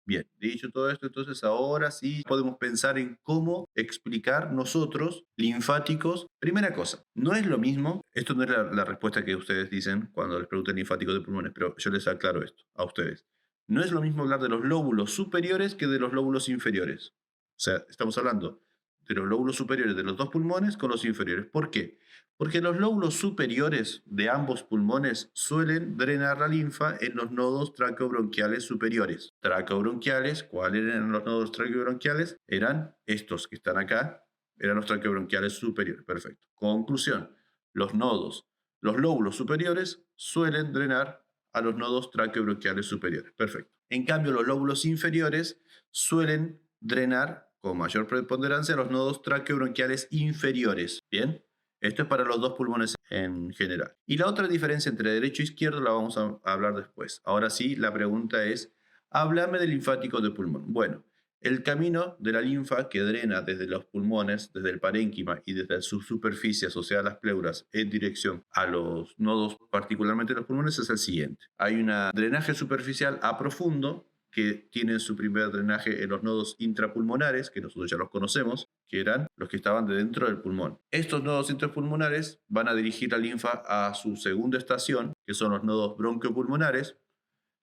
Bien, dicho todo esto, entonces ahora sí podemos pensar en cómo explicar nosotros linfáticos. Primera cosa, no es lo mismo, esto no es la respuesta que ustedes dicen cuando les preguntan linfáticos de pulmones, pero yo les aclaro esto a ustedes. No es lo mismo hablar de los lóbulos superiores que de los lóbulos inferiores. O sea, estamos hablando de los lóbulos superiores de los dos pulmones con los inferiores. ¿Por qué? Porque los lóbulos superiores de ambos pulmones suelen drenar la linfa en los nodos traqueobronquiales superiores. Traqueobronquiales, ¿cuáles eran los nodos traqueobronquiales? Eran estos que están acá, eran los traqueobronquiales superiores. Perfecto. Conclusión, los nodos, los lóbulos superiores suelen drenar a los nodos traqueobronquiales superiores. Perfecto. En cambio, los lóbulos inferiores suelen drenar con mayor preponderancia los nodos traqueobronquiales inferiores. Bien. Esto es para los dos pulmones en general. Y la otra diferencia entre derecho e izquierdo la vamos a hablar después. Ahora sí, la pregunta es, háblame del linfático de pulmón. Bueno, el camino de la linfa que drena desde los pulmones, desde el parénquima y desde sus superficies, o sea, las pleuras, en dirección a los nodos, particularmente los pulmones, es el siguiente. Hay un drenaje superficial a profundo, que tienen su primer drenaje en los nodos intrapulmonares, que nosotros ya los conocemos, que eran los que estaban de dentro del pulmón. Estos nodos intrapulmonares van a dirigir la linfa a su segunda estación, que son los nodos bronquiopulmonares,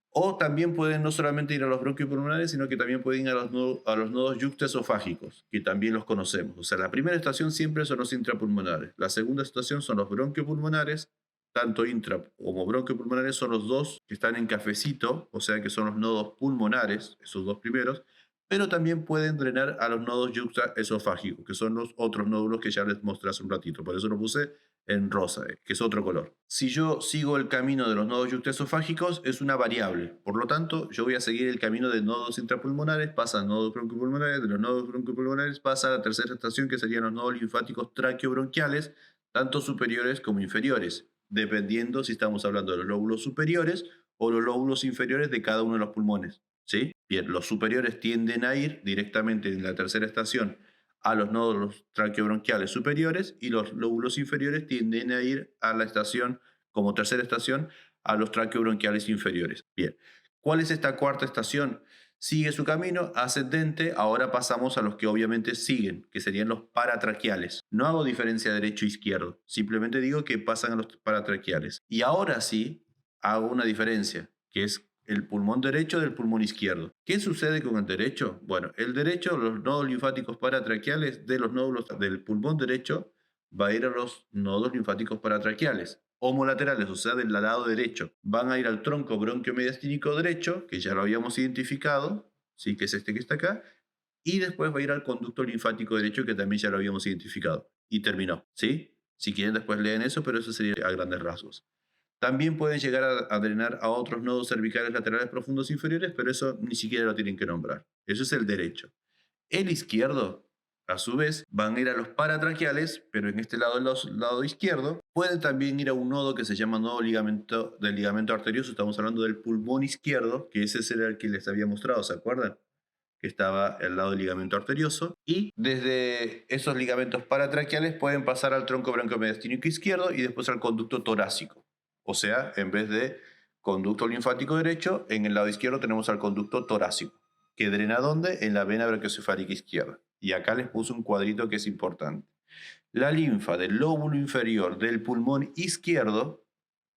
o también pueden no solamente ir a los bronquiopulmonares, sino que también pueden ir a los nodos yuxtaesofágicos, que también los conocemos. O sea, la primera estación siempre son los intrapulmonares, la segunda estación son los bronquiopulmonares, tanto intra como bronquiopulmonares son los dos que están en cafecito, o sea que son los nodos pulmonares, esos dos primeros, pero también pueden drenar a los nodos yuxtaesofágicos, que son los otros nódulos que ya les mostré hace un ratito. Por eso lo puse en rosa, que es otro color. Si yo sigo el camino de los nodos yuxtaesofágicos, es una variable. Por lo tanto, yo voy a seguir el camino de nodos intrapulmonares, pasa a nodos bronquiopulmonares, de los nodos bronquiopulmonares pasa a la tercera estación, que serían los nodos linfáticos traqueobronquiales, tanto superiores como inferiores, dependiendo si estamos hablando de los lóbulos superiores o los lóbulos inferiores de cada uno de los pulmones. ¿Sí? Bien, los superiores tienden a ir directamente en la tercera estación a los nódulos traqueobronquiales superiores y los lóbulos inferiores tienden a ir a la estación, como tercera estación, a los traqueobronquiales inferiores. Bien, ¿cuál es esta cuarta estación? Sigue su camino ascendente, ahora pasamos a los que obviamente siguen, que serían los paratraqueales. No hago diferencia derecho e izquierdo, simplemente digo que pasan a los paratraqueales. Y ahora sí hago una diferencia, que es el pulmón derecho del pulmón izquierdo. ¿Qué sucede con el derecho? Bueno, el derecho, los nodos linfáticos paratraqueales de los nódulos del pulmón derecho va a ir a los nodos linfáticos paratraqueales. Homolaterales, o sea, del lado derecho. Van a ir al tronco bronquiomediastínico derecho, que ya lo habíamos identificado, ¿sí? Que es este que está acá, y después va a ir al conducto linfático derecho, que también ya lo habíamos identificado. Y terminó, ¿sí? Si quieren después leen eso, pero eso sería a grandes rasgos. También pueden llegar a drenar a otros nodos cervicales laterales profundos inferiores, pero eso ni siquiera lo tienen que nombrar. Eso es el derecho. El izquierdo, a su vez, van a ir a los paratraqueales, pero en este lado, el lado izquierdo, pueden también ir a un nodo que se llama nodo del ligamento arterioso. Estamos hablando del pulmón izquierdo, que ese era el que les había mostrado, ¿se acuerdan? Que estaba al lado del ligamento arterioso, y desde esos ligamentos paratraqueales pueden pasar al tronco bronquiomediastínico izquierdo y después al conducto torácico. O sea, en vez de conducto linfático derecho, en el lado izquierdo tenemos al conducto torácico, que drena ¿dónde? En la vena brachiocefálica izquierda. Y acá les puse un cuadrito que es importante. La linfa del lóbulo inferior del pulmón izquierdo,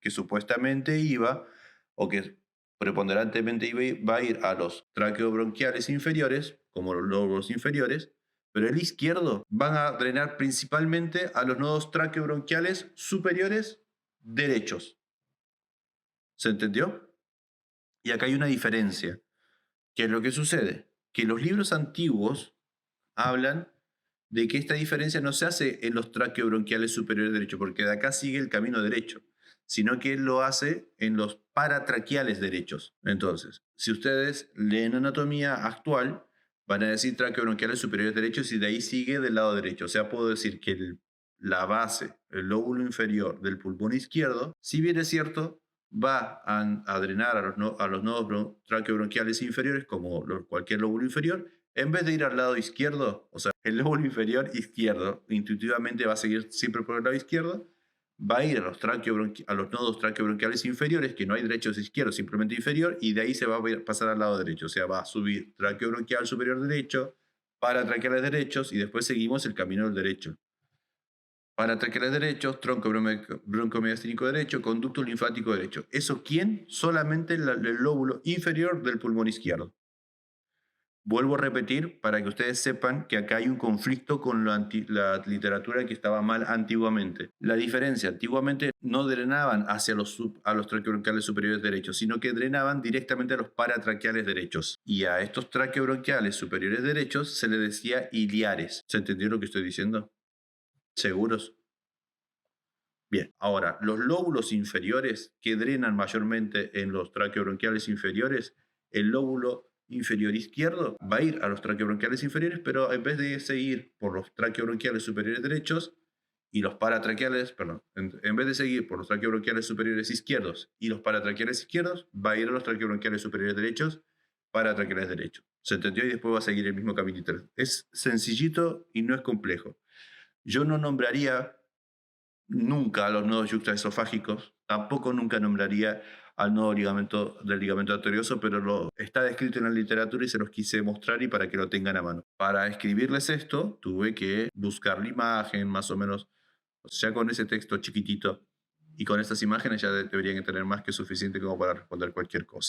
que supuestamente iba, o que preponderantemente va a ir a los traqueobronquiales inferiores, como los lóbulos inferiores, pero el izquierdo van a drenar principalmente a los nodos traqueobronquiales superiores derechos. ¿Se entendió? Y acá hay una diferencia. ¿Qué es lo que sucede? Que los libros antiguos hablan de que esta diferencia no se hace en los traqueobronquiales superiores derechos, porque de acá sigue el camino derecho, sino que él lo hace en los paratraqueales derechos. Entonces, si ustedes leen anatomía actual, van a decir traqueobronquiales superiores derechos y de ahí sigue del lado derecho. O sea, puedo decir que la base, el lóbulo inferior del pulmón izquierdo, si bien es cierto, va a drenar a los nodos traqueobronquiales inferiores, como cualquier lóbulo inferior, en vez de ir al lado izquierdo, o sea, el lóbulo inferior izquierdo, intuitivamente va a seguir siempre por el lado izquierdo, va a ir a a los nodos traqueobronquiales inferiores, que no hay derechos e izquierdos, simplemente inferior, y de ahí se va a pasar al lado derecho. O sea, va a subir traqueobronquial superior derecho, paratraqueales derechos, y después seguimos el camino del derecho. Paratraqueales derechos, tronco broncomediastínico derecho, conducto linfático derecho. ¿Eso quién? Solamente el lóbulo inferior del pulmón izquierdo. Vuelvo a repetir para que ustedes sepan que acá hay un conflicto con la literatura que estaba mal antiguamente. La diferencia, antiguamente no drenaban hacia a los traqueobronquiales superiores derechos, sino que drenaban directamente a los paratraqueales derechos. Y a estos traqueobronquiales superiores derechos se les decía iliares. ¿Se entendió lo que estoy diciendo? ¿Seguros? Bien, ahora, los lóbulos inferiores que drenan mayormente en los traqueobronquiales inferiores, el lóbulo inferior izquierdo va a ir a los traqueobronquiales inferiores, pero en vez de seguir por los traqueobronquiales superiores derechos y los paratraqueales, perdón, en vez de seguir por los traqueobronquiales superiores izquierdos y los paratraqueales izquierdos, va a ir a los traqueobronquiales superiores derechos, paratraqueales derechos. ¿Se entendió? Y después va a seguir el mismo caminito. Es sencillito y no es complejo. Yo no nombraría nunca a los nodos yuxtaesofágicos, tampoco nunca nombraría al nodo del ligamento arterioso, pero está descrito en la literatura y se los quise mostrar y para que lo tengan a mano. Para escribirles esto, tuve que buscar la imagen, más o menos, ya con ese texto chiquitito y con estas imágenes ya deberían tener más que suficiente como para responder cualquier cosa.